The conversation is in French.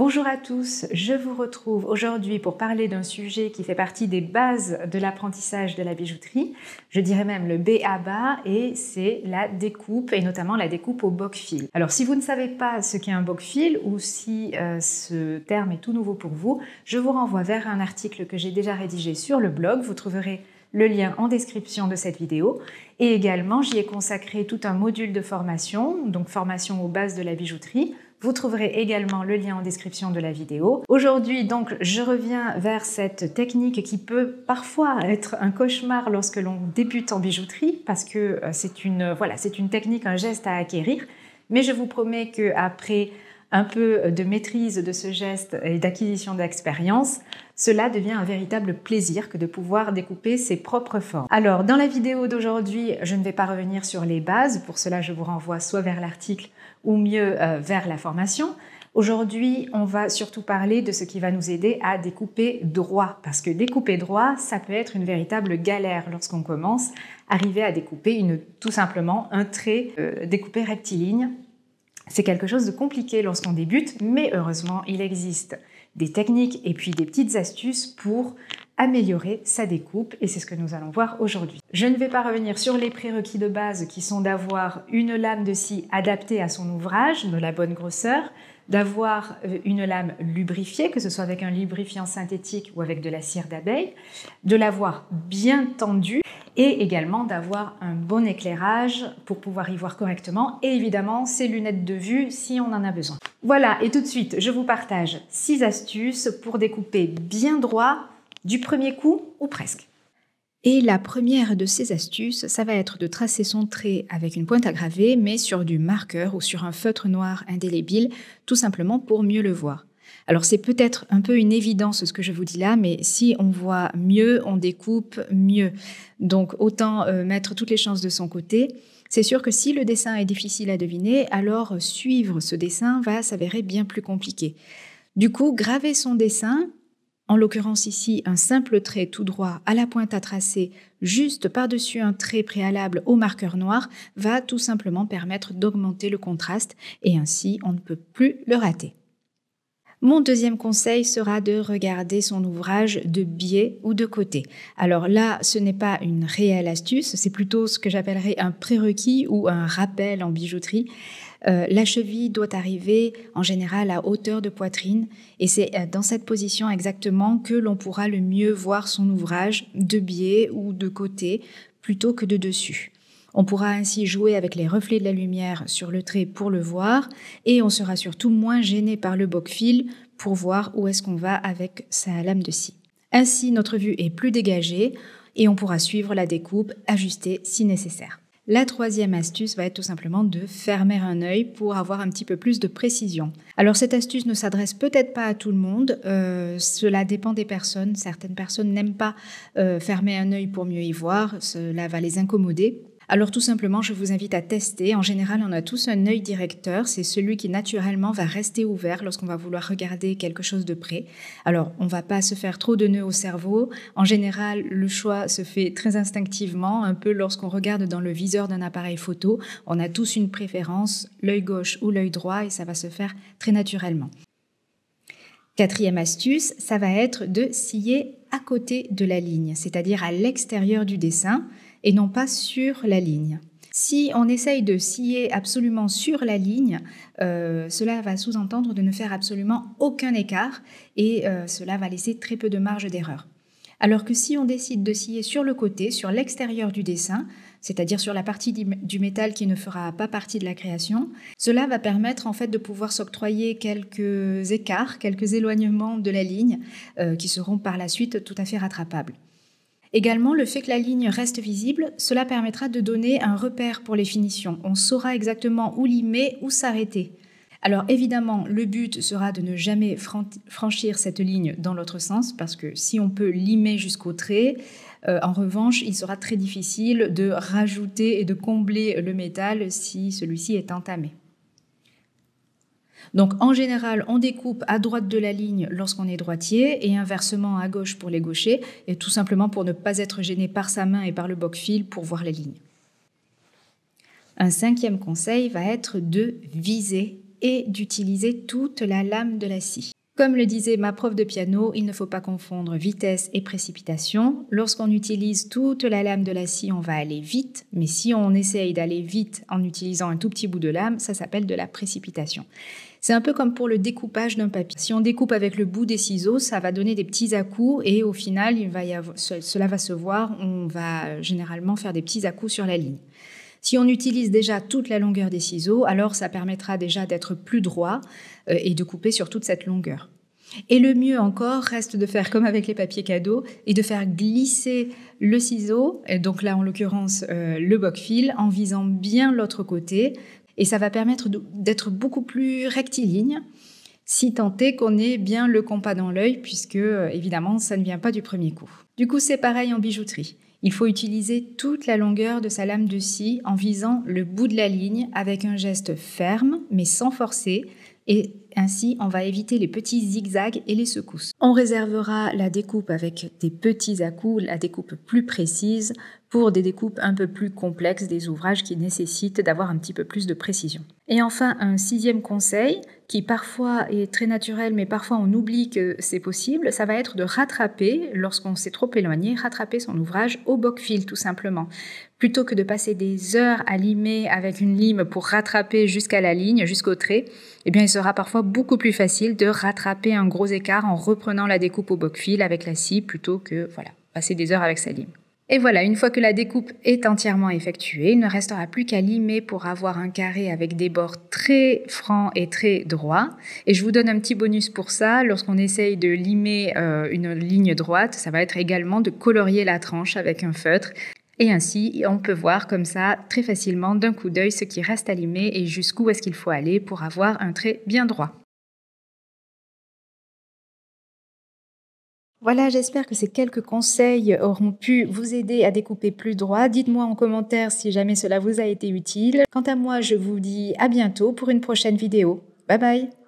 Bonjour à tous, je vous retrouve aujourd'hui pour parler d'un sujet qui fait partie des bases de l'apprentissage de la bijouterie, je dirais même le B.A.B.A. et c'est la découpe et notamment la découpe au boc-fil. Alors si vous ne savez pas ce qu'est un boc-fil ou si ce terme est tout nouveau pour vous, je vous renvoie vers un article que j'ai déjà rédigé sur le blog, vous trouverez le lien en description de cette vidéo et également j'y ai consacré tout un module de formation, donc formation aux bases de la bijouterie. Vous trouverez également le lien en description de la vidéo. Aujourd'hui, donc, je reviens vers cette technique qui peut parfois être un cauchemar lorsque l'on débute en bijouterie parce que c'est une technique, un geste à acquérir. Mais je vous promets qu'après un peu de maîtrise de ce geste et d'acquisition d'expérience, cela devient un véritable plaisir que de pouvoir découper ses propres formes. Alors, dans la vidéo d'aujourd'hui, je ne vais pas revenir sur les bases. Pour cela, je vous renvoie soit vers l'article ou mieux vers la formation. Aujourd'hui, on va surtout parler de ce qui va nous aider à découper droit. Parce que découper droit, ça peut être une véritable galère lorsqu'on commence. Arriver à découper tout simplement un trait découpé rectiligne. C'est quelque chose de compliqué lorsqu'on débute, mais heureusement, il existe des techniques et puis des petites astuces pour améliorer sa découpe et c'est ce que nous allons voir aujourd'hui. Je ne vais pas revenir sur les prérequis de base qui sont d'avoir une lame de scie adaptée à son ouvrage, de la bonne grosseur, d'avoir une lame lubrifiée, que ce soit avec un lubrifiant synthétique ou avec de la cire d'abeille, de l'avoir bien tendue et également d'avoir un bon éclairage pour pouvoir y voir correctement et évidemment ses lunettes de vue si on en a besoin. Voilà, et tout de suite, je vous partage 6 astuces pour découper bien droit du premier coup ou presque. Et la première de ces astuces, ça va être de tracer son trait avec une pointe à graver, mais sur du marqueur ou sur un feutre noir indélébile, tout simplement pour mieux le voir. Alors c'est peut-être un peu une évidence ce que je vous dis là, mais si on voit mieux, on découpe mieux. Donc autant mettre toutes les chances de son côté. C'est sûr que si le dessin est difficile à deviner, alors suivre ce dessin va s'avérer bien plus compliqué. Du coup, graver son dessin, en l'occurrence ici un simple trait tout droit à la pointe à tracer juste par-dessus un trait préalable au marqueur noir, va tout simplement permettre d'augmenter le contraste et ainsi on ne peut plus le rater. Mon deuxième conseil sera de regarder son ouvrage de biais ou de côté. Alors là, ce n'est pas une réelle astuce, c'est plutôt ce que j'appellerais un prérequis ou un rappel en bijouterie. La cheville doit arriver en général à hauteur de poitrine et c'est dans cette position exactement que l'on pourra le mieux voir son ouvrage de biais ou de côté plutôt que de dessus. On pourra ainsi jouer avec les reflets de la lumière sur le trait pour le voir et on sera surtout moins gêné par le boc-fil pour voir où est-ce qu'on va avec sa lame de scie. Ainsi, notre vue est plus dégagée et on pourra suivre la découpe, ajuster si nécessaire. La troisième astuce va être tout simplement de fermer un œil pour avoir un petit peu plus de précision. Alors cette astuce ne s'adresse peut-être pas à tout le monde, cela dépend des personnes. Certaines personnes n'aiment pas fermer un œil pour mieux y voir, cela va les incommoder. Alors tout simplement, je vous invite à tester. En général, on a tous un œil directeur. C'est celui qui naturellement va rester ouvert lorsqu'on va vouloir regarder quelque chose de près. Alors, on ne va pas se faire trop de nœuds au cerveau. En général, le choix se fait très instinctivement, un peu lorsqu'on regarde dans le viseur d'un appareil photo. On a tous une préférence, l'œil gauche ou l'œil droit, et ça va se faire très naturellement. Quatrième astuce, ça va être de scier à côté de la ligne, c'est-à-dire à l'extérieur du dessin, et non pas sur la ligne. Si on essaye de scier absolument sur la ligne, cela va sous-entendre de ne faire absolument aucun écart et cela va laisser très peu de marge d'erreur. Alors que si on décide de scier sur le côté, sur l'extérieur du dessin, c'est-à-dire sur la partie du métal qui ne fera pas partie de la création, cela va permettre en fait de pouvoir s'octroyer quelques écarts, quelques éloignements de la ligne qui seront par la suite tout à fait rattrapables. Également, le fait que la ligne reste visible, cela permettra de donner un repère pour les finitions. On saura exactement où limer, où s'arrêter. Alors évidemment, le but sera de ne jamais franchir cette ligne dans l'autre sens, parce que si on peut limer jusqu'au trait, en revanche, il sera très difficile de rajouter et de combler le métal si celui-ci est entamé. Donc en général, on découpe à droite de la ligne lorsqu'on est droitier et inversement à gauche pour les gauchers, et tout simplement pour ne pas être gêné par sa main et par le boc-fil pour voir les lignes. Un cinquième conseil va être de viser et d'utiliser toute la lame de la scie. Comme le disait ma prof de piano, il ne faut pas confondre vitesse et précipitation. Lorsqu'on utilise toute la lame de la scie, on va aller vite, mais si on essaye d'aller vite en utilisant un tout petit bout de lame, ça s'appelle de la précipitation. C'est un peu comme pour le découpage d'un papier. Si on découpe avec le bout des ciseaux, ça va donner des petits à-coups et au final, cela va se voir, on va généralement faire des petits à-coups sur la ligne. Si on utilise déjà toute la longueur des ciseaux, alors ça permettra déjà d'être plus droit et de couper sur toute cette longueur. Et le mieux encore reste de faire comme avec les papiers cadeaux et de faire glisser le ciseau, et donc là en l'occurrence le boc-fil, en visant bien l'autre côté. Et ça va permettre d'être beaucoup plus rectiligne, si tant est qu'on ait bien le compas dans l'œil, puisque évidemment ça ne vient pas du premier coup. Du coup c'est pareil en bijouterie. Il faut utiliser toute la longueur de sa lame de scie en visant le bout de la ligne avec un geste ferme mais sans forcer, et ainsi on va éviter les petits zigzags et les secousses. On réservera la découpe avec des petits à-coups, la découpe plus précise, pour des découpes un peu plus complexes, des ouvrages qui nécessitent d'avoir un petit peu plus de précision. Et enfin, un 6e conseil, qui parfois est très naturel, mais parfois on oublie que c'est possible, ça va être de rattraper, lorsqu'on s'est trop éloigné, rattraper son ouvrage au boc-fil tout simplement. Plutôt que de passer des heures à limer avec une lime pour rattraper jusqu'à la ligne, jusqu'au trait, eh bien il sera parfois beaucoup plus facile de rattraper un gros écart en reprenant la découpe au boc-fil avec la scie plutôt que passer des heures avec sa lime. Et voilà, une fois que la découpe est entièrement effectuée, il ne restera plus qu'à limer pour avoir un carré avec des bords très francs et très droits. Et je vous donne un petit bonus pour ça. Lorsqu'on essaye de limer une ligne droite, ça va être également de colorier la tranche avec un feutre. Et ainsi, on peut voir comme ça très facilement d'un coup d'œil ce qui reste à limer et jusqu'où est-ce qu'il faut aller pour avoir un trait bien droit. Voilà, j'espère que ces quelques conseils auront pu vous aider à découper plus droit. Dites-moi en commentaire si jamais cela vous a été utile. Quant à moi, je vous dis à bientôt pour une prochaine vidéo. Bye bye!